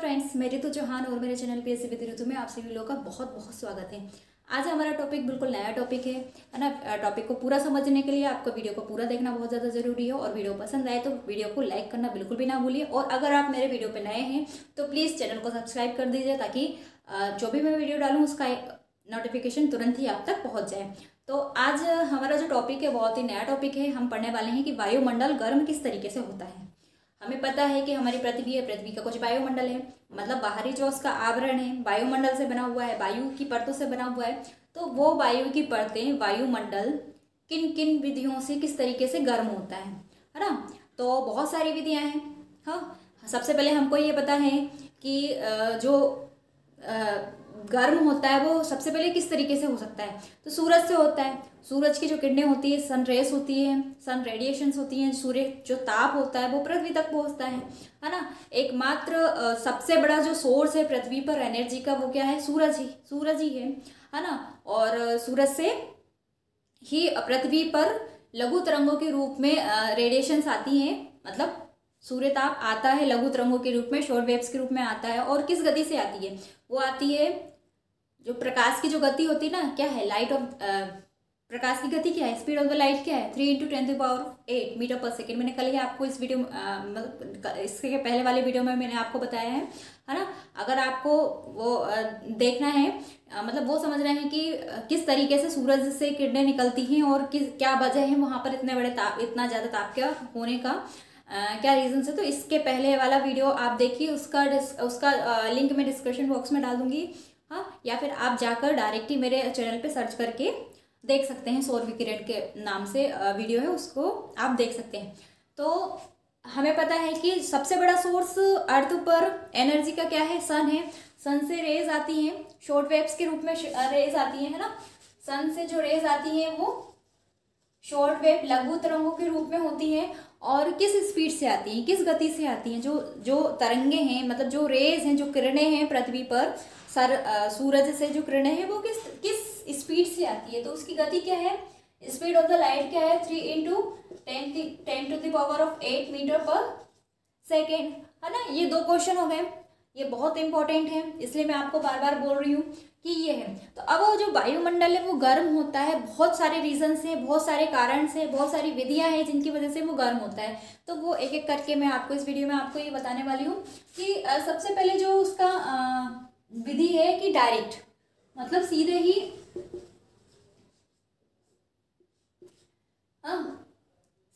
Friends, मैं रितु चौहान और मेरे चैनल पीएससी विद रितु में आप सभी लोगों का बहुत बहुत स्वागत है। आज हमारा टॉपिक बिल्कुल नया टॉपिक है ना। टॉपिक को पूरा समझने के लिए आपको वीडियो को पूरा देखना बहुत ज़्यादा जरूरी है और वीडियो पसंद आए तो वीडियो को लाइक करना बिल्कुल भी ना भूलिए। और अगर आप मेरे वीडियो पे नए हैं तो प्लीज़ चैनल को सब्सक्राइब कर दीजिए ताकि जो भी मैं वीडियो डालूँ उसका नोटिफिकेशन तुरंत ही आप तक पहुँच जाए। तो आज हमारा जो टॉपिक है बहुत ही नया टॉपिक है। हम पढ़ने वाले हैं कि वायुमंडल गर्म किस तरीके से होता है। हमें पता है कि हमारी पृथ्वी है, पृथ्वी का कुछ वायुमंडल है, मतलब बाहरी जो उसका आवरण है वायुमंडल से बना हुआ है, वायु की परतों से बना हुआ है। तो वो वायु की परतें, वायुमंडल किन किन विधियों से किस तरीके से गर्म होता है ना। तो बहुत सारी विधियां हैं। हाँ, सबसे पहले हमको ये पता है कि जो गर्म होता है वो सबसे पहले किस तरीके से हो सकता है, तो सूरज से होता है। सूरज की जो किरणें होती है, सन रेस होती है, सन रेडिएशंस होती हैं, सूर्य जो ताप होता है वो पृथ्वी तक पहुंचता है ना। एकमात्र सबसे बड़ा जो सोर्स है पृथ्वी पर एनर्जी का वो क्या है, सूरज ही है ना। और सूरज से ही पृथ्वी पर लघु तरंगों के रूप में रेडिएशंस आती हैं, मतलब सूर्य ताप आता है लघु तरंगों के रूप में, शॉर्ट वेव्स के रूप में आता है। और किस गति से आती है, वो आती है जो प्रकाश की जो गति होती है ना, क्या है, लाइट ऑफ प्रकाश की गति क्या है, स्पीड ऑफ द लाइट क्या है, 3 × 10⁸ मीटर पर सेकेंड। मैंने कल ही आपको इस वीडियो मतलब इसके पहले वाले वीडियो में मैंने आपको बताया है ना। अगर आपको वो देखना है, मतलब वो समझना है कि किस तरीके से सूरज से किरणें निकलती हैं और क्या वजह है वहाँ पर इतने बड़े ताप, इतना ज़्यादा ताप क्या होने का क्या रीजन है, तो इसके पहले वाला वीडियो आप देखिए। उसका लिंक मैं डिस्क्रिप्शन बॉक्स में डाल दूंगी। हाँ, या फिर आप जाकर डायरेक्ट ही मेरे चैनल पे सर्च करके देख सकते हैं, सौर विकिरण के नाम से वीडियो है, उसको आप देख सकते हैं। तो हमें पता है कि सबसे बड़ा सोर्स अर्थ पर एनर्जी का क्या है, सन है। सन से रेज आती हैं, शॉर्ट वेव्स के रूप में रेज आती है ना। सन से जो रेज आती हैं वो शॉर्ट वेव लघु तरंगों के रूप में होती हैं। और किस स्पीड से आती हैं, किस गति से आती हैं, जो तरंगे हैं, मतलब जो रेज हैं, जो किरणें हैं पृथ्वी पर सूरज से जो किरणें हैं वो किस स्पीड से आती है, तो उसकी गति क्या है, स्पीड ऑफ द लाइट क्या है, 3 × 10⁸ मीटर पर सेकेंड, है ना। ये 2 क्वेश्चन हो गए, ये बहुत इंपॉर्टेंट है, इसलिए मैं आपको बार बार बोल रही हूँ कि ये है। तो अब वो जो वायुमंडल है वो गर्म होता है, बहुत सारे रीजन से, बहुत सारे कारण से, बहुत सारी विधियां हैं जिनकी वजह से वो गर्म होता है। तो वो एक एक करके मैं आपको इस वीडियो में आपको ये बताने वाली हूँ कि सबसे पहले जो उसका विधि है कि डायरेक्ट, मतलब सीधे ही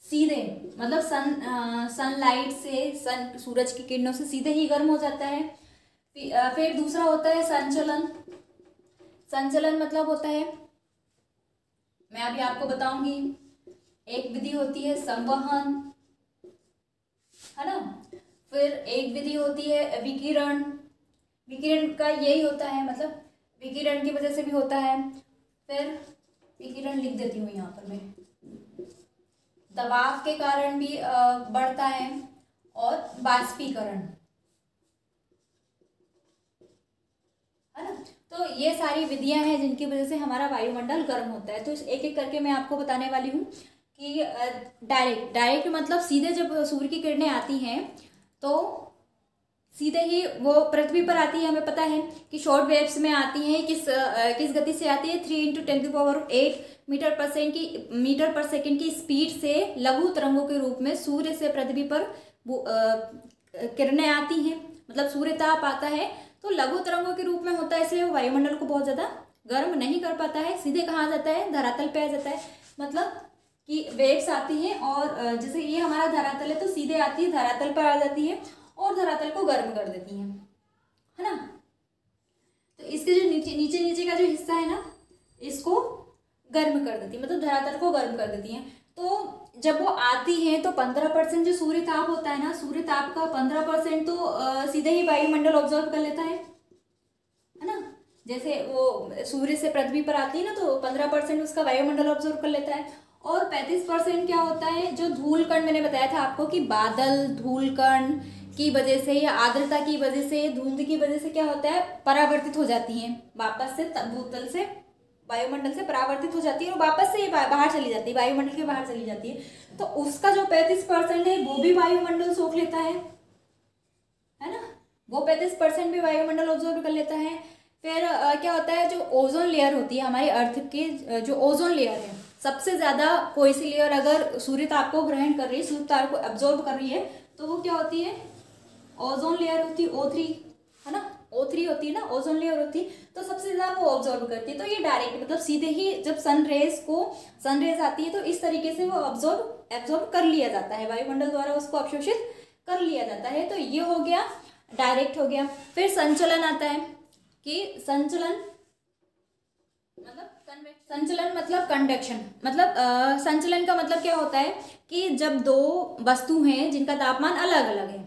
सीधे मतलब सनलाइट से, सूरज की किरणों से सीधे ही गर्म हो जाता है। फिर दूसरा होता है संचलन। संचलन मतलब होता है, मैं अभी आपको बताऊंगी। एक विधि होती है संवहन, है ना। फिर एक विधि होती है विकिरण। विकिरण का यही होता है, मतलब विकिरण की वजह से भी होता है। फिर विकिरण लिख देती हूँ यहाँ पर मैं, दबाव के कारण भी बढ़ता है। और बाष्पीकरण, है ना। तो ये सारी विधियां हैं जिनकी वजह से हमारा वायुमंडल गर्म होता है। तो एक एक करके मैं आपको बताने वाली हूँ कि डायरेक्ट मतलब सीधे जब सूर्य की किरणें आती हैं तो सीधे ही वो पृथ्वी पर आती है। हमें पता है कि शॉर्ट वेव्स में आती हैं, किस गति से आती है, 3 × 10⁸ मीटर पर सेकेंड की स्पीड से लघु तरंगों के रूप में सूर्य से पृथ्वी पर किरणें आती हैं, मतलब सूर्य ताप आता है तो लघु तरंगों के रूप में होता है, इसलिए वो वायुमंडल को बहुत ज़्यादा गर्म नहीं कर पाता है। सीधे कहाँ आ जाता है, धरातल पे आ जाता है, मतलब कि वेव्स आती हैं और जैसे ये हमारा धरातल है तो सीधे आती है, धरातल पर आ जाती है और धरातल को गर्म कर देती हैं, है ना। तो इसके जो नीचे का जो हिस्सा है ना, इसको गर्म कर देती है, मतलब धरातल को गर्म कर देती हैं। तो जब वो आती हैं तो 15% जो सूर्य ताप होता है ना, सूर्य ताप का 15% तो सीधे ही वायुमंडल ऑब्जर्व कर लेता है ना। जैसे वो सूर्य से पृथ्वी पर आती है ना तो 15% उसका वायुमंडल ऑब्जर्व कर लेता है। और 35% क्या होता है, जो धूल कण, मैंने बताया था आपको कि बादल धूल कण की वजह से या आर्द्रता की वजह से, धुंध की वजह से क्या होता है, परावर्तित हो जाती हैं, वापस से भूतल से, वायुमंडल से परावर्तित हो जाती है और वापस से ये बाहर चली जाती है, वायुमंडल के बाहर चली जाती है। तो उसका जो 35% है वो भी वायुमंडल सोख लेता है ना। वो 35% भी वायुमंडल ऑब्जर्व कर लेता है। फिर क्या होता है, जो ओजोन लेयर होती है हमारी अर्थ की, जो ओजोन लेयर है, सबसे ज़्यादा कोई सी लेयर अगर सूर्य ताप को ग्रहण कर रही है, सूर्य ताप को एब्जॉर्ब कर रही है, तो वो क्या होती है, ओजोन लेयर होती है, O3, है ना, O3 होती है ना, ओजोन लेयर होती है। तो सबसे ज़्यादा वो ऑब्जॉर्व करती है। तो ये डायरेक्ट मतलब सीधे ही जब सनरेज आती है तो इस तरीके से वो एब्जॉर्ब कर लिया जाता है, वायुमंडल द्वारा उसको अवशोषित कर लिया जाता है। तो ये हो गया, डायरेक्ट हो गया। फिर संचलन आता है कि संचलन मतलब कंडक्शन, मतलब संचलन का मतलब क्या होता है कि जब दो वस्तु हैं जिनका तापमान अलग अलग है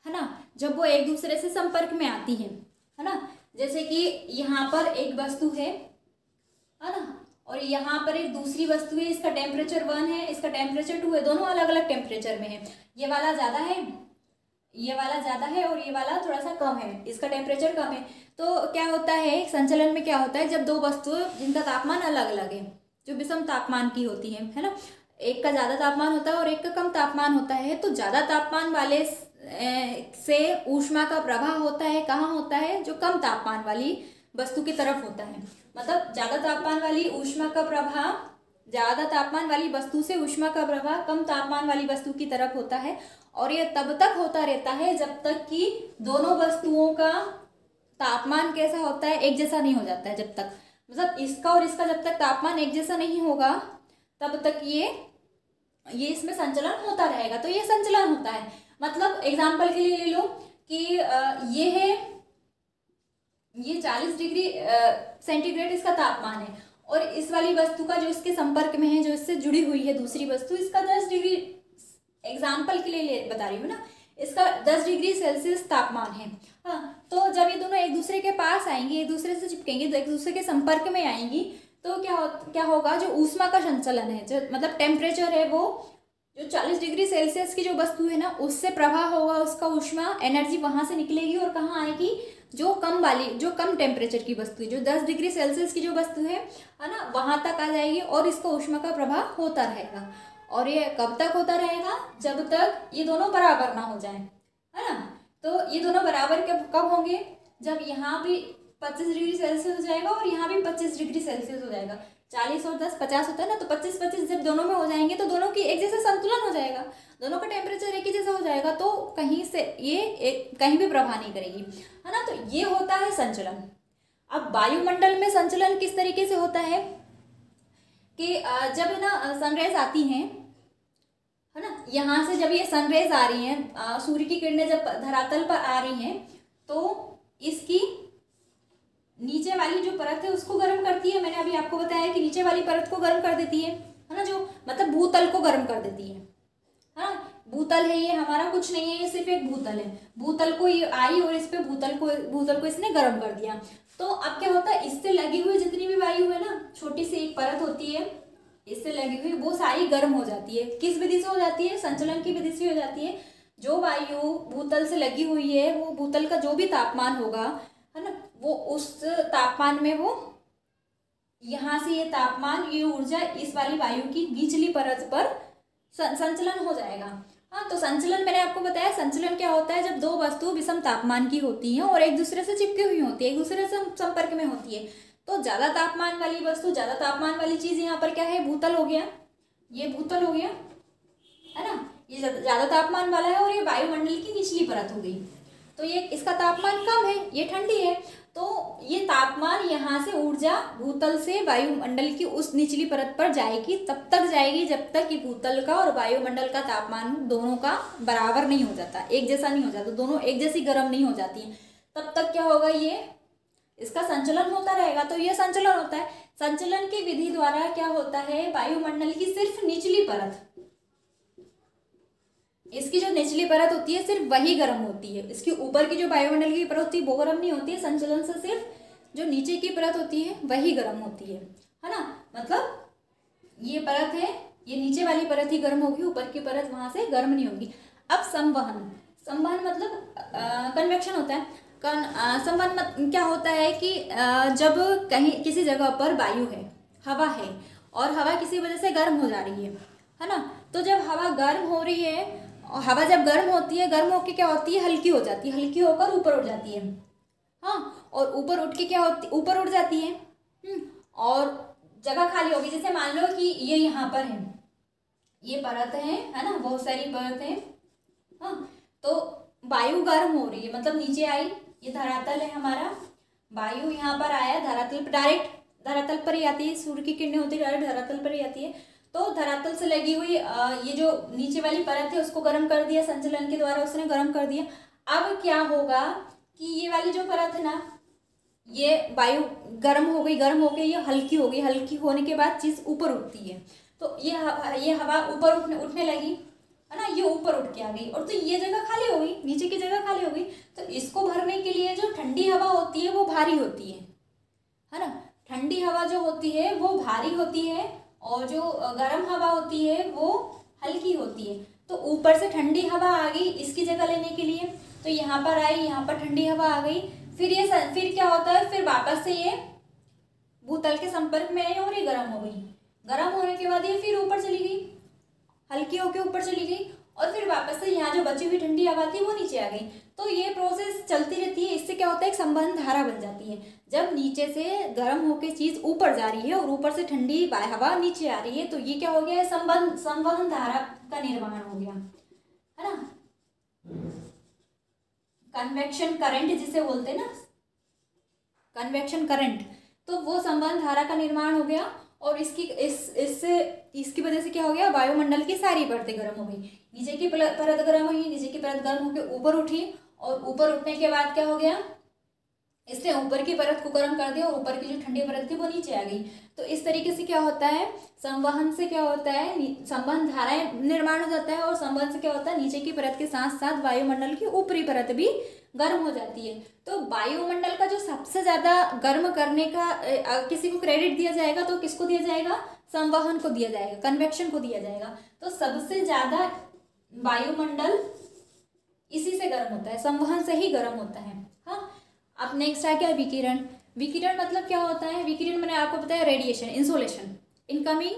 ना, जब वो एक दूसरे से संपर्क में आती है ना, जैसे कि यहाँ पर एक वस्तु है ना, और यहाँ पर एक दूसरी वस्तु है, इसका टेम्परेचर 1 है, इसका टेम्परेचर 2 है, दोनों अलग अलग टेम्परेचर में है। ये वाला ज़्यादा है, ये वाला ज़्यादा है, और ये वाला थोड़ा सा कम है, इसका टेम्परेचर कम है। तो क्या होता है संचलन में, क्या होता है जब दो वस्तुएं जिनका तापमान अलग अलग है, जो विषम तापमान की होती है ना, एक का ज़्यादा तापमान होता है और एक का कम तापमान होता है, तो ज़्यादा तापमान वाले से ऊष्मा का प्रवाह होता है, कहाँ होता है, जो कम तापमान वाली वस्तु की तरफ होता है। मतलब ज़्यादा तापमान वाली ऊष्मा का प्रवाह, ज़्यादा तापमान वाली वस्तु से ऊष्मा का प्रवाह कम तापमान वाली वस्तु की तरफ होता है, और यह तब तक होता रहता है जब तक कि दोनों वस्तुओं का तापमान कैसा होता है, एक जैसा नहीं हो जाता है। जब तक मतलब इसका और इसका जब तक तापमान एक जैसा नहीं होगा तब तक ये इसमें संचलन होता रहेगा। तो ये संचलन होता है। मतलब एग्जाम्पल के लिए ले लो कि ये है, ये 40 डिग्री सेंटीग्रेड इसका तापमान है, और इस वाली वस्तु का जो इसके संपर्क में है, जो इससे जुड़ी हुई है दूसरी वस्तु, इसका 10 डिग्री, एग्जाम्पल के लिए बता रही हूँ ना, इसका 10 डिग्री सेल्सियस तापमान है। हाँ, तो जब ये दोनों एक दूसरे के पास आएंगी, एक दूसरे से चिपकेंगे, तो एक दूसरे के संपर्क में आएंगी, तो क्या होगा, जो ऊष्मा का संचलन है, जो मतलब टेम्परेचर है, वो जो 40 डिग्री सेल्सियस की जो वस्तु है ना, उससे प्रवाह होगा, उसका ऊष्मा एनर्जी वहां से निकलेगी और कहाँ आएगी, जो कम टेम्परेचर की वस्तु है, जो 10 डिग्री सेल्सियस की जो वस्तु है ना, वहां तक आ जाएगी, और इसका ऊष्मा का प्रवाह होता रहेगा। और ये कब तक होता रहेगा, जब तक ये दोनों बराबर ना हो जाए, है ना। तो ये दोनों बराबर कब होंगे, जब यहाँ भी 25 डिग्री सेल्सियस हो जाएगा और यहाँ भी 25 डिग्री सेल्सियस हो जाएगा। 40 और 10 50 होता है ना, तो 25-25 जब दोनों में हो जाएंगे तो दोनों की एक जैसा संतुलन हो जाएगा, दोनों का टेम्परेचर एक ही जैसा हो जाएगा, तो कहीं से ये कहीं भी प्रभाव नहीं करेगी, है ना। तो ये होता है संचलन। अब वायुमंडल में संचलन किस तरीके से होता है कि जब ना सनरेज आती हैं, है ना, यहाँ से जब ये सनरेज आ रही हैं, सूर्य की किरणें जब धरातल पर आ रही हैं, तो इसकी नीचे वाली जो परत है उसको गर्म करती है। मैंने अभी आपको बताया कि नीचे वाली परत को गर्म कर देती है ना, जो मतलब भूतल को गर्म कर देती है ना। भूतल है ये हमारा, कुछ नहीं है, ये सिर्फ एक भूतल है। भूतल को ये आई और इस पे भूतल को इसने गर्म कर दिया। तो अब क्या होता है, इससे लगी हुई जितनी भी वायु है ना, छोटी सी एक परत होती है इससे लगी हुई, वो सारी गर्म हो जाती है। किस विधि से हो जाती है, संचलन की विधि से हो जाती है। जो वायु भूतल से लगी हुई है, वो भूतल का जो भी तापमान होगा, है ना, वो उस तापमान में वो यहाँ से ये तापमान, ये ऊर्जा इस वाली वायु की निचली परत पर संचलन हो जाएगा। हाँ, तो संचलन मैंने आपको बताया, संचलन क्या होता है, जब दो वस्तु विषम तापमान की होती हैं और एक दूसरे से चिपकी हुई होती है, एक दूसरे से संपर्क में होती है। तो ज्यादा तापमान वाली वस्तु, ज्यादा तापमान वाली चीज यहाँ पर क्या है, भूतल हो गया, ये भूतल हो गया, है ना, ये ज्यादा तापमान वाला है, और ये वायुमंडल की निचली परत हो गई। तो ये इसका तापमान कम है, ये ठंडी है, तो ये तापमान यहाँ से ऊर्जा भूतल से वायुमंडल की उस निचली परत पर जाएगी, तब तक जाएगी जब तक कि भूतल का और वायुमंडल का तापमान दोनों का बराबर नहीं हो जाता, एक जैसा नहीं हो जाता, दोनों एक जैसी गर्म नहीं हो जाती। तब तक क्या होगा, ये इसका संचलन होता रहेगा। तो ये संचलन होता है। संचलन की विधि द्वारा क्या होता है, वायुमंडल की सिर्फ निचली परत, इसकी जो निचली परत होती है सिर्फ वही गर्म होती है, इसकी ऊपर की जो वायुमंडल की परत होती है वो गर्म नहीं होती है। संचलन से सिर्फ जो नीचे की परत होती है वही गर्म होती है ना। मतलब ये परत है, ये नीचे वाली परत ही गर्म होगी, ऊपर की परत वहां से गर्म नहीं होगी। अब संवहन, संवहन मतलब कन्वेक्शन होता है। संवहन क्या होता है कि जब कहीं किसी जगह पर वायु है, हवा है, और हवा किसी वजह से गर्म हो जा रही है ना, तो जब हवा गर्म हो रही है और हवा जब गर्म होती है, गर्म होकर क्या होती है, हल्की हो जाती है, हल्की होकर ऊपर उठ जाती है। हाँ, और ऊपर उठ के क्या होती, ऊपर उठ जाती है। और जगह खाली होगी, जैसे मान लो कि ये यहाँ पर है, ये परत है ना, बहुत सारी परत है। हाँ, तो वायु गर्म हो रही है, मतलब नीचे आई, ये धरातल है हमारा, वायु यहाँ पर आया, धरातल पर डायरेक्ट धरातल पर ही आती है, सूर्य की किरणें होती है डायरेक्ट धरातल पर ही आती है। तो धरातल से लगी हुई ये जो नीचे वाली परत है उसको गर्म कर दिया, संचलन के द्वारा उसने गर्म कर दिया। अब क्या होगा कि ये वाली जो परत है ना, ये वायु गर्म हो गई, गर्म होके ये हल्की हो गई, हल्की होने के बाद चीज ऊपर उठती है। तो ये हवा ऊपर उठने लगी, है ना, ये ऊपर उठ के आ गई, और तो ये जगह खाली हो गई, नीचे की जगह खाली हो गई। तो इसको भरने के लिए जो ठंडी हवा होती है वो भारी होती है ना, ठंडी हवा जो होती है वो भारी होती है, और जो गर्म हवा होती है वो हल्की होती है। तो ऊपर से ठंडी हवा आ गई इसकी जगह लेने के लिए, तो यहाँ पर आई, यहाँ पर ठंडी हवा आ गई, फिर क्या होता है, फिर वापस से ये भूतल के संपर्क में आई और ये गर्म हो गई। गर्म होने के बाद ये फिर ऊपर चली गई, हल्की होके ऊपर चली गई, और फिर वापस से यहाँ जो बची हुई ठंडी हवा थी वो नीचे आ गई। तो ये प्रोसेस चलती रहती है। इससे क्या होता है, एक संवहन धारा बन जाती है। जब नीचे से गर्म होके चीज ऊपर जा रही है और ऊपर से ठंडी हवा नीचे आ रही है, तो ये क्या हो गया, संवहन धारा का निर्माण हो गया, है ना। कन्वेक्शन करंट जिसे बोलते हैं ना, कन्वेक्शन करंट, तो वो संवहन धारा का निर्माण हो गया। और इसकी वजह से क्या हो गया, वायुमंडल की सारी परतें गर्म हो गई, नीचे की परत गर्म हुई, नीचे की परत गर्म होकर ऊपर उठी, और ऊपर उठने के बाद क्या हो गया, इसने ऊपर की परत को गर्म कर दिया, और ऊपर की जो ठंडी परत थी वो नीचे आ गई। तो इस तरीके से क्या होता है, संवहन से क्या होता है, संवहन धाराएं निर्माण हो जाता है, और संवहन से क्या होता है, नीचे की परत के साथ साथ वायुमंडल की ऊपरी परत भी गर्म हो जाती है। तो वायुमंडल का जो सबसे ज्यादा गर्म करने का किसी को क्रेडिट दिया जाएगा तो किसको दिया जाएगा, संवहन को दिया जाएगा, कन्वेक्शन को दिया जाएगा। तो सबसे ज्यादा वायुमंडल इसी से गर्म होता है, संवहन से ही गर्म होता है। हाँ, अब नेक्स्ट आ गया विकिरण। विकिरण मतलब क्या होता है, विकिरण मैंने आपको बताया रेडिएशन, इंसोलेशन, इनकमिंग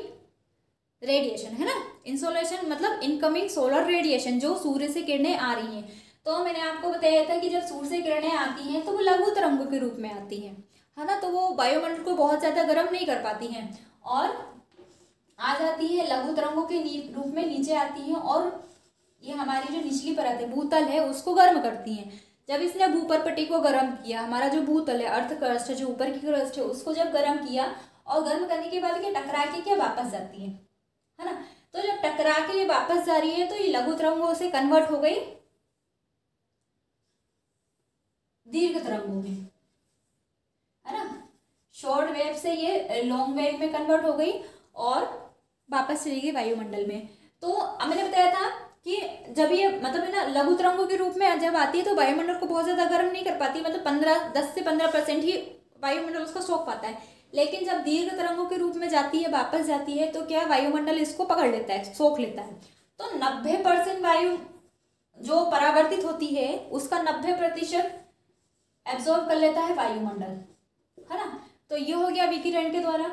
रेडिएशन, है ना। इंसोलेशन मतलब इनकमिंग सोलर रेडिएशन, जो सूर्य से किरणें आ रही हैं। तो मैंने आपको बताया था कि जब सूर्य से किरणें आती हैं तो वो लघु तरंगों के रूप में आती हैं, है ना। तो वो वायुमंडल को बहुत ज़्यादा गर्म नहीं कर पाती हैं, और आ जाती है लघु तरंगों के रूप में नीचे आती हैं, और ये हमारी जो निचली परत है, भूतल है, उसको गर्म करती हैं। जब इसने भूपरपट्टी को गर्म किया, हमारा जो भूतल है, अर्थ क्रस्ट, जो ऊपर की क्रस्ट है, उसको जब गर्म किया, और गर्म करने के बाद क्या टकरा के क्या वापस जाती है ना। तो जब टकरा के ये वापस जा रही है तो ये लघु तरंगों से कन्वर्ट हो गई दीर्घ तरंगों में, है ना। शॉर्ट वेव से ये लॉन्ग वेव में कन्वर्ट हो गई और वापस चली गई वायुमंडल में। तो मैंने बताया था कि जब ये मतलब है ना लघु तरंगों के रूप में जब आती है तो वायुमंडल को बहुत ज़्यादा गर्म नहीं कर पाती, मतलब 10 से 15% ही वायुमंडल उसको सोख पाता है। लेकिन जब दीर्घ तरंगों के रूप में जाती है, वापस जाती है, तो क्या वायुमंडल इसको पकड़ लेता है, सोख लेता है। तो 90% वायु जो परावर्तित होती है उसका 90% एब्जॉर्ब कर लेता है वायुमंडल, है ना। तो ये हो गया विकिरण के द्वारा।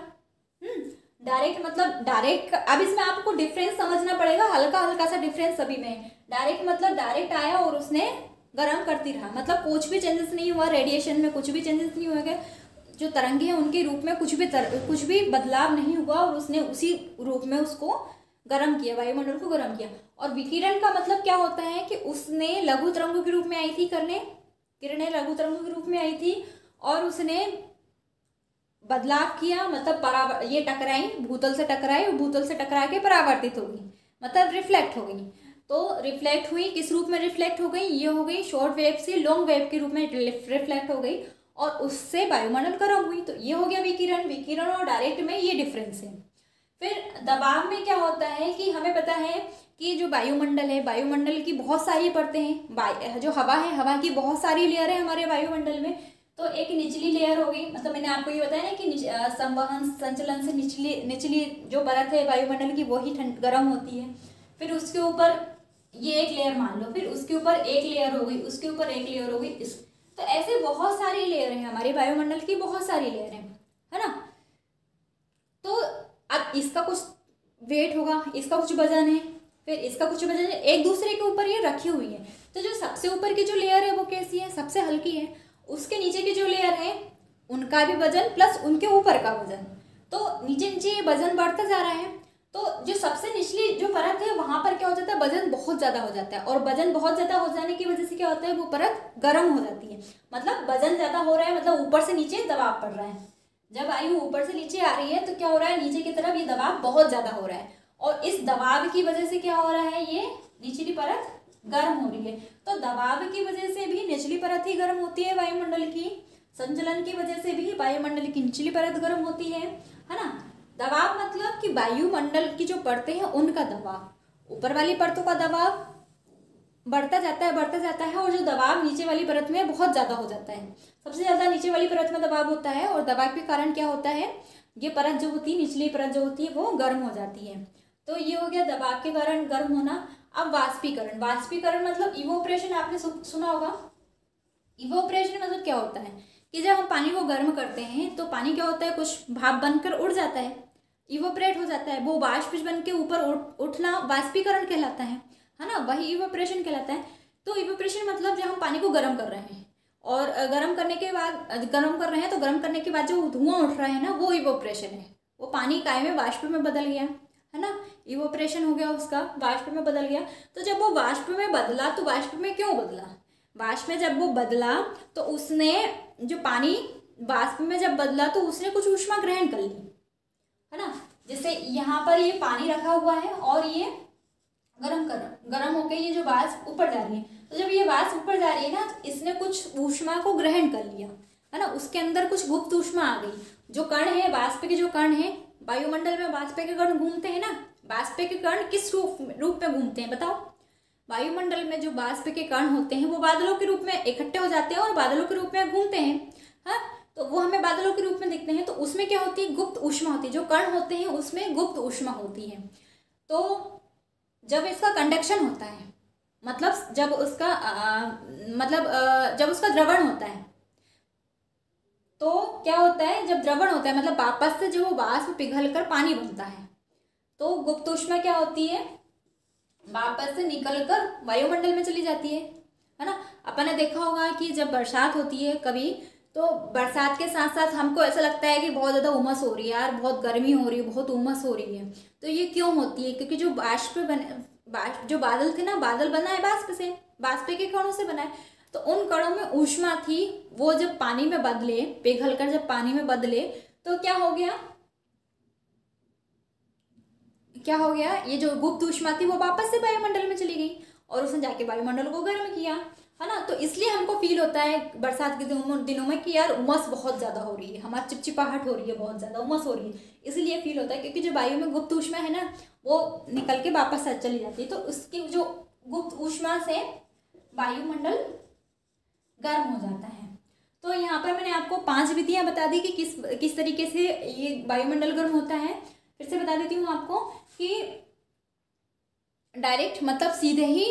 डायरेक्ट मतलब डायरेक्ट, अब इसमें आपको डिफरेंस समझना पड़ेगा, हल्का हल्का सा डिफरेंस सभी में। डायरेक्ट मतलब डायरेक्ट आया और उसने गर्म करती रहा, मतलब कुछ भी चेंजेस नहीं हुआ, रेडिएशन में कुछ भी चेंजेस नहीं हुए, जो तरंगे हैं उनके रूप में कुछ भी बदलाव नहीं हुआ, और उसने उसी रूप में उसको गर्म किया, वायुमंडल को गर्म किया। और विकिरण का मतलब क्या होता है कि उसने लघु तरंगों के रूप में आई थी, किरणें लघु तरंगों के रूप में आई थी, और उसने बदलाव किया, मतलब ये टकराई, भूतल से टकराई, भूतल से टकरा के परावर्तित हो गई, मतलब रिफ्लेक्ट हो गई। तो रिफ्लेक्ट हुई, किस रूप में रिफ्लेक्ट हो गई, ये हो गई शॉर्ट वेव से लॉन्ग वेव के रूप में रिफ्लेक्ट हो गई, और उससे वायुमंडल गर्म हुई। तो ये हो गया विकिरण। विकिरण और डायरेक्ट में ये डिफरेंस है। फिर दबाव में क्या होता है कि हमें पता है कि जो वायुमंडल है, वायुमंडल की बहुत सारी परतें हैं, जो हवा है, हवा की बहुत सारी लेयर है हमारे वायुमंडल में। तो एक निचली लेयर हो गई, मतलब मैंने आपको ये बताया ना कि संवहन संचलन से निचली जो परत है वायुमंडल की, वही गर्म होती है। फिर उसके ऊपर ये एक लेयर मान लो, फिर उसके ऊपर एक लेयर हो गई, उसके ऊपर एक लेयर हो गई, तो ऐसे बहुत सारी लेयर हैं हमारे वायुमंडल की, बहुत सारी लेयर हैं, है ना। तो अब इसका कुछ वेट होगा, इसका कुछ वजन है, फिर इसका कुछ वजह एक दूसरे के ऊपर ये रखी हुई है। तो जो सबसे ऊपर की जो लेयर है वो कैसी है, सबसे हल्की है। उसके नीचे की जो लेयर है उनका भी वजन प्लस उनके ऊपर का वजन, तो नीचे नीचे वजन बढ़ता जा रहा है। तो जो सबसे निचली जो परत है वहां पर क्या हो जाता है, वजन बहुत ज़्यादा हो जाता है, और वजन बहुत ज़्यादा हो जाने की वजह से क्या होता है, वो परत गर्म हो जाती है। मतलब वजन ज़्यादा हो रहा है, मतलब ऊपर से नीचे दबाव पड़ रहा है। जब वायु ऊपर से नीचे आ रही है तो क्या हो रहा है, नीचे की तरफ ये दबाव बहुत ज़्यादा हो रहा है, और इस दबाव की वजह से क्या हो रहा है, ये निचली परत गर्म हो रही है। तो दबाव की वजह से भी निचली परत ही गर्म होती है वायुमंडल की, संचलन की वजह से भी वायुमंडल की निचली परत गर्म होती है ना। दबाव मतलब कि वायुमंडल की जो परतें हैं उनका दबाव, ऊपर वाली परतों का दबाव बढ़ता जाता है, और जो दबाव नीचे वाली परत में बहुत ज़्यादा हो जाता है। सबसे ज़्यादा नीचे वाली परत में दबाव होता है, और दबाव के कारण क्या होता है, ये परत जो होती है, निचली परत जो होती है वो गर्म हो जाती है। तो ये हो गया दबाव के कारण गर्म होना। अब वाष्पीकरण, वाष्पीकरण मतलब इवोपरेशन, आपने सुना होगा। इवोपरेशन मतलब क्या होता है कि जब हम पानी को गर्म करते हैं तो पानी क्या होता है, कुछ भाप बनकर उड़ जाता है, इवोपरेट हो जाता है, वो वाष्प बन के ऊपर उठना वाष्पीकरण कहलाता है ना, वही इवोपरेशन कहलाता है। तो इवोपरेशन मतलब जब हम पानी को गर्म कर रहे हैं, और गर्म करने के बाद गर्म कर रहे हैं तो गर्म करने के बाद जो धुआं उठ रहा है ना, वो इवोपरेशन है। वो पानी काय में वाष्प में बदल गया है ना, इवोपरेशन हो गया, उसका वाष्प में बदल गया। तो जब वो वाष्प में बदला तो वाष्प में क्यों बदला, वाष्प में जब वो बदला तो उसने जो पानी वाष्प में जब बदला तो उसने कुछ ऊष्मा ग्रहण कर ली है ना। जैसे यहाँ पर ये पानी रखा हुआ है और ये गरम होकर ये जो वाष्प ऊपर जा रही है, तो जब ये वाष्प ऊपर जा रही है ना तो इसने कुछ ऊष्मा को ग्रहण कर लिया है ना, उसके अंदर कुछ गुप्त ऊष्मा आ गई। जो कण है, वाष्प के जो कण है, वायुमंडल में वाष्प के कण घूमते हैं ना, वाष्प के कण किस रूप में घूमते हैं बताओ। वायुमंडल में जो वाष्प के कण होते हैं वो बादलों के रूप में इकट्ठे हो जाते हैं और बादलों के रूप में घूमते हैं। हाँ, तो वो हमें बादलों के रूप में दिखते हैं। तो उसमें क्या होती है, गुप्त ऊष्मा होती है, जो कण होते हैं उसमें गुप्त ऊष्मा होती है। तो जब इसका कंडक्शन होता है, मतलब जब उसका जब उसका द्रवण होता है, तो क्या होता है, जब द्रवण होता है मतलब वापस से जो वाष्प पिघलकर पानी बनता है, तो गुप्त ऊष्मा क्या होती है, वापस से निकलकर वायुमंडल में चली जाती है ना। अपन ने देखा होगा कि जब बरसात होती है कभी, तो बरसात के साथ साथ हमको ऐसा लगता है कि बहुत ज़्यादा उमस हो रही है यार, बहुत गर्मी हो रही है, बहुत उमस हो रही है। तो ये क्यों होती है, क्योंकि जो जो बादल थे ना, बादल बना है वाष्प से, वाष्प के कणों से बना है। तो उन कणों में ऊष्मा थी, वो जब पानी में बदले, पिघलकर जब पानी में बदले, तो क्या हो गया, ये जो गुप्त ऊष्मा थी वो वापस से वायुमंडल में चली गई और उसने जाके वायुमंडल को गर्म किया है ना। तो इसलिए हमको फील होता है बरसात के दिनों में कि यार उमस बहुत ज़्यादा हो रही है, हमारी चिपचिपाहट हो रही है, बहुत ज़्यादा उमस हो रही है, इसलिए फील होता है क्योंकि जो वायु में गुप्त ऊष्मा है ना, वो निकल के वापस चली जाती है। तो उसकी जो गुप्त ऊष्मा से वायुमंडल गर्म हो जाता है। तो यहाँ पर मैंने आपको 5 विधियाँ बता दी कि किस तरीके से ये वायुमंडल गर्म होता है। फिर से बता देती हूँ आपको कि डायरेक्ट मतलब सीधे ही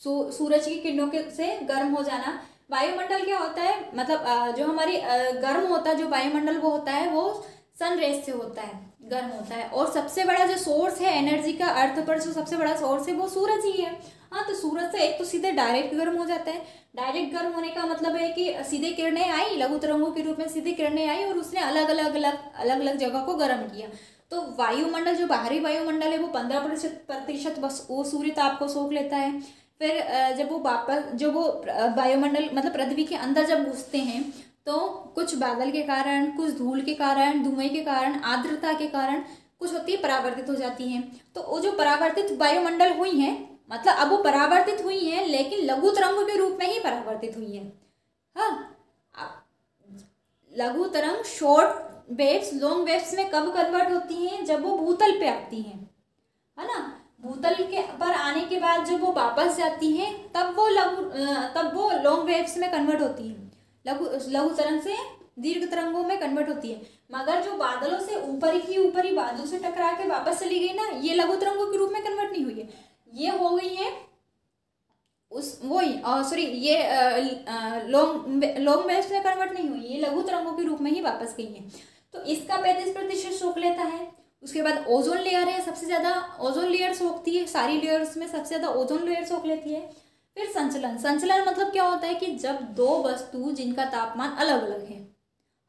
सूरज की किरणों के से गर्म हो जाना। वायुमंडल क्या होता है, मतलब जो हमारी गर्म होता है जो वायुमंडल वो होता है, वो सन रेज से होता है, गर्म होता है। और सबसे बड़ा जो सोर्स है एनर्जी का, अर्थ पर जो सबसे बड़ा सोर्स है वो सूरज ही है। हाँ, तो सूरज से एक तो सीधे डायरेक्ट गर्म हो जाता है। डायरेक्ट गर्म होने का मतलब है कि सीधे किरणें आई, लघु तरंगों के रूप में सीधे किरणें आई और उसने अलग अलग जगह को गर्म किया। तो वायुमंडल, जो बाहरी वायुमंडल है वो 15% बस वो सूर्य ताप को सोख लेता है। फिर जब वो वायुमंडल मतलब पृथ्वी के अंदर जब घुसते हैं, तो कुछ बादल के कारण, कुछ धूल के कारण, धुएं के कारण, आर्द्रता के कारण कुछ होती है परावर्तित हो जाती हैं। तो वो जो परावर्तित वायुमंडल हुई हैं, मतलब अब वो परावर्तित हुई हैं लेकिन लघु तरंग के रूप में ही परावर्तित हुई हैं। हाँ, लघु तरंग शॉर्ट वेव्स लॉन्ग वेव्स में कब कन्वर्ट होती हैं, जब वो भूतल पे आती हैं, है ना। भूतल के पर आने के बाद जब वो वापस जाती हैं तब वो लॉन्ग वेव्स में कन्वर्ट होती है, लघु तरंग से दीर्घ तरंगों में कन्वर्ट होती है। मगर जो बादलों से ऊपर ही बादलों से टकरा के वापस चली गई ना, ये लघु तरंगों के रूप में कन्वर्ट नहीं हुई है, ये हो गई है ये लॉन्ग वेव्स में कन्वर्ट नहीं हुई, ये लघु तरंगों के रूप में ही वापस गई है। तो इसका 35% सोख लेता है, उसके बाद ओजोन लेयर है, सबसे ज़्यादा ओजोन लेयर सोखती है, सारी लेयर्स में सबसे ज़्यादा ओजोन लेयर सोख लेती है। फिर संचलन, संचलन मतलब क्या होता है कि जब दो वस्तु जिनका तापमान अलग अलग है,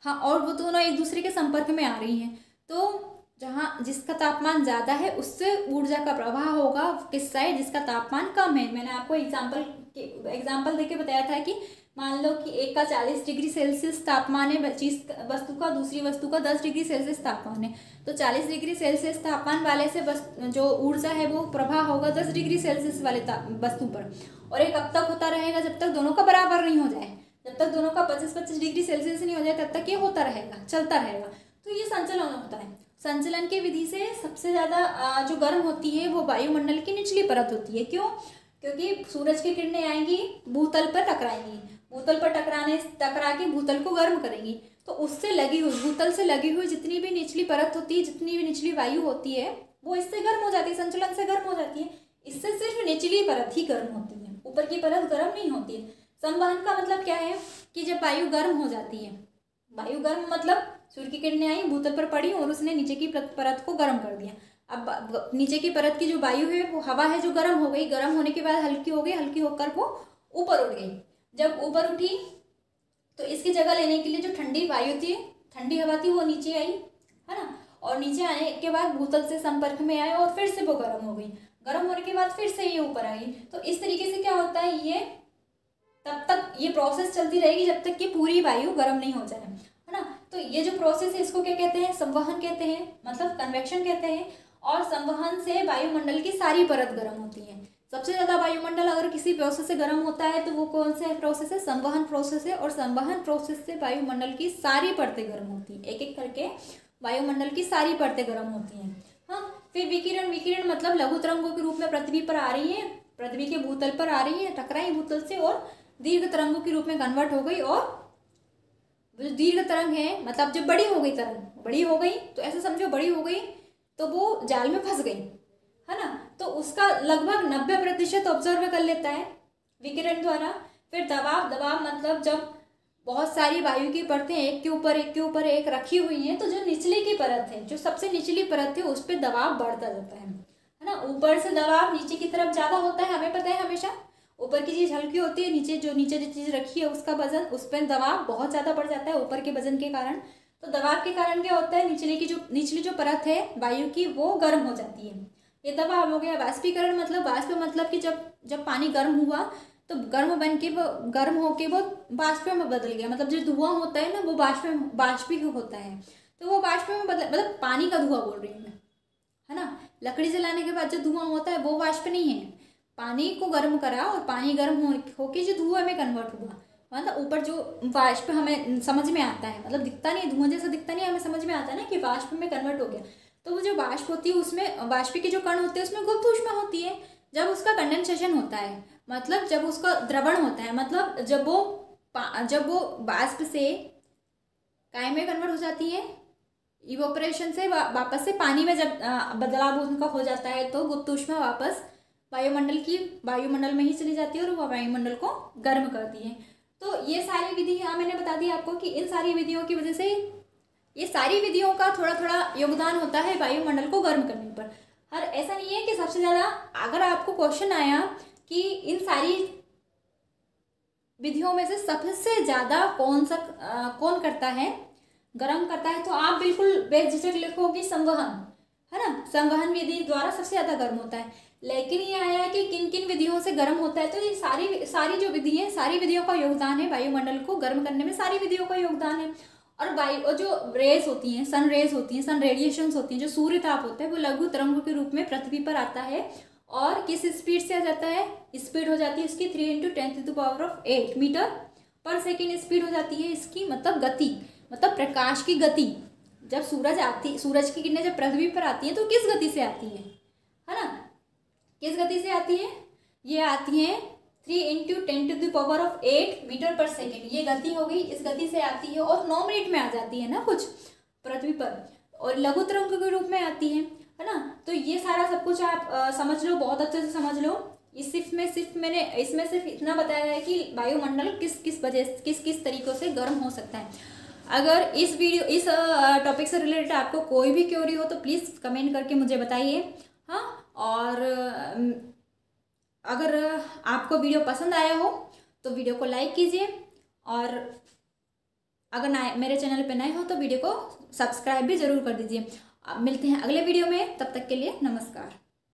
हाँ, और वो दोनों एक दूसरे के संपर्क में आ रही हैं, तो जहाँ जिसका तापमान ज़्यादा है उससे ऊर्जा का प्रवाह होगा किस साइड, जिसका तापमान कम है। मैंने आपको एग्जाम्पल देके बताया था कि मान लो कि एक का 40 डिग्री सेल्सियस तापमान है चीज वस्तु का, दूसरी वस्तु का 10 डिग्री सेल्सियस तापमान है, तो 40 डिग्री सेल्सियस तापमान वाले से जो ऊर्जा है वो प्रवाह होगा 10 डिग्री सेल्सियस वाले वस्तु पर, और एक अब तक होता रहेगा जब तक दोनों का बराबर नहीं हो जाए, जब तक दोनों का 25-25 डिग्री सेल्सियस नहीं हो जाए तब तक ये होता रहेगा, चलता रहेगा। तो ये संचलन होता है। संचलन की विधि से सबसे ज़्यादा जो गर्म होती है वो वायुमंडल की निचली परत होती है। क्यों? क्योंकि सूरज की किरणें आएंगी, भूतल पर टकराएंगी, भूतल पर टकरा के भूतल को गर्म करेंगी, तो उससे लगी हुई, भूतल से लगी हुई जितनी भी निचली परत होती है, जितनी भी निचली वायु होती है, वो इससे गर्म हो जाती है, संचलन से गर्म हो जाती है। इससे सिर्फ निचली परत ही गर्म होती है, ऊपर की परत गर्म नहीं होती है। संवहन का मतलब क्या है कि जब वायु गर्म हो जाती है, वायु गर्म मतलब सूर्य की किरणें आई, भूतल पर पड़ी और उसने नीचे की परत को गर्म कर दिया। अब नीचे की परत की जो वायु है वो हवा है जो गर्म हो गई, गर्म होने के बाद हल्की हो गई, हल्की होकर वो ऊपर उठ गई। जब ऊपर उठी तो इसकी जगह लेने के लिए जो ठंडी वायु थी, ठंडी हवा थी, वो नीचे आई, है ना, और नीचे आने के बाद भूतल से संपर्क में आए और फिर से वो गर्म हो गई, गर्म होने के बाद फिर से ये ऊपर आई। तो इस तरीके से क्या होता है, ये तब तक ये प्रोसेस चलती रहेगी जब तक कि पूरी वायु गर्म नहीं हो जाए, है ना। तो ये जो प्रोसेस है इसको क्या कहते हैं, संवहन कहते हैं, मतलब कन्वेक्शन कहते हैं। और संवहन से वायुमंडल की सारी परत गर्म होती है। सबसे ज़्यादा वायुमंडल अगर किसी प्रोसेस से गर्म होता है तो वो कौन सा प्रोसेस है, संवहन प्रोसेस है। और संवहन प्रोसेस से वायुमंडल की सारी परतें गर्म होती हैं, एक एक करके वायुमंडल की सारी परतें गर्म होती हैं। हाँ, फिर विकिरण, विकिरण मतलब लघु तरंगों के रूप में पृथ्वी पर आ रही है, पृथ्वी के भूतल पर आ रही है, टकराई भूतल से और दीर्घ तरंगों के रूप में कन्वर्ट हो गई। और जो दीर्घ तरंग है मतलब जब बड़ी हो गई, तरंग बड़ी हो गई तो ऐसे समझो बड़ी हो गई तो वो जाल में फंस गई, है ना, तो उसका लगभग 90% ऑब्जर्व कर लेता है विकिरण द्वारा। फिर दबाव, दबाव मतलब जब बहुत सारी वायु की परतें एक के ऊपर एक के ऊपर एक रखी हुई हैं तो जो निचले की परत है, जो सबसे निचली परत है, उस पर दबाव बढ़ता जाता है ना। ऊपर से दबाव नीचे की तरफ ज़्यादा होता है, हमें पता है हमेशा। ऊपर की चीज़ हल्की होती है, नीचे जो चीज़ रखी है उसका वजन, उस पर दबाव बहुत ज़्यादा बढ़ जाता है ऊपर के वजन के कारण। तो दबाव के कारण क्या होता है, निचली जो परत है वायु की वो गर्म हो जाती है। ये दबाव हो गया। वाष्पीकरण मतलब, वाष्प मतलब कि जब पानी गर्म हुआ तो गर्म बन के वो गर्म होके वो वाष्प में बदल गया। मतलब जो धुआं होता है ना वो वाष्पीय होता है, तो वो वाष्प में बदल, मतलब पानी का धुआं बोल रही हूँ मैं, है ना। लकड़ी जलाने के बाद जो धुआं होता है वो वाष्प नहीं है, पानी को गर्म करा और पानी गर्म होके जो धुआं में कन्वर्ट हुआ, मतलब ऊपर जो वाष्प हमें समझ में आता है, मतलब दिखता नहीं, धुआं जैसा दिखता नहीं, हमें समझ में आता है ना कि वाष्प में कन्वर्ट हो गया। तो वो जो वाष्प होती है उसमें वाष्प के जो कण होते हैं उसमें गुप्त ऊष्मा होती है। जब उसका कंडेंसेशन होता है, मतलब जब उसका द्रवण होता है, मतलब जब वो वाष्प से काय में कन्वर्ट हो जाती है, इवोपरेशन से वापस से पानी में जब बदलाव उनका हो जाता है तो गुप्त ऊष्मा वापस वायुमंडल में ही चली जाती है और वो वायुमंडल को गर्म करती है। तो ये सारी विधि मैंने बता दी आपको कि इन सारी विधियों की वजह से, ये सारी विधियों का थोड़ा थोड़ा योगदान होता है वायुमंडल को गर्म करने पर। हर ऐसा नहीं है कि सबसे ज़्यादा, अगर आपको क्वेश्चन आया कि इन सारी विधियों में से सबसे ज़्यादा कौन करता है, गर्म करता है, तो आप बिल्कुल बेझिझक लिखोगे संवहन, है ना। संवहन विधि द्वारा सबसे ज़्यादा गर्म होता है। लेकिन ये आया कि किन किन विधियों से गर्म होता है, तो ये सारी जो विधि है, सारी विधियों का योगदान है वायुमंडल को गर्म करने में, सारी विधियों का योगदान है। और जो रेज होती हैं, सन रेज होती हैं, सन रेडिएशंस होती हैं, जो सूर्य ताप होता है वो लघु तरंगों के रूप में पृथ्वी पर आता है। और किस स्पीड से आ जाता है, स्पीड हो जाती है इसकी 3 × 10⁸ मीटर पर सेकेंड स्पीड हो जाती है इसकी, मतलब गति, मतलब प्रकाश की गति। जब सूरज की किरणें जब पृथ्वी पर आती हैं तो किस गति से आती है ना, किस गति से आती है, ये आती है 3 × 10⁸ मीटर पर सेकेंड, ये गति हो गई, इस गति से आती है और 9 मिनट में आ जाती है ना कुछ पृथ्वी पर, और लघु तरंग के रूप में आती है ना। तो ये सारा सब कुछ आप समझ लो, बहुत अच्छे से समझ लो। मैंने इसमें सिर्फ इतना बताया है कि वायुमंडल किस किस तरीकों से गर्म हो सकता है। अगर इस टॉपिक से रिलेटेड आपको कोई भी क्वेरी हो तो प्लीज़ कमेंट करके मुझे बताइए। हाँ, और अगर आपको वीडियो पसंद आया हो तो वीडियो को लाइक कीजिए, और अगर मेरे चैनल पे नए हो तो वीडियो को सब्सक्राइब भी ज़रूर कर दीजिए। अब मिलते हैं अगले वीडियो में, तब तक के लिए नमस्कार।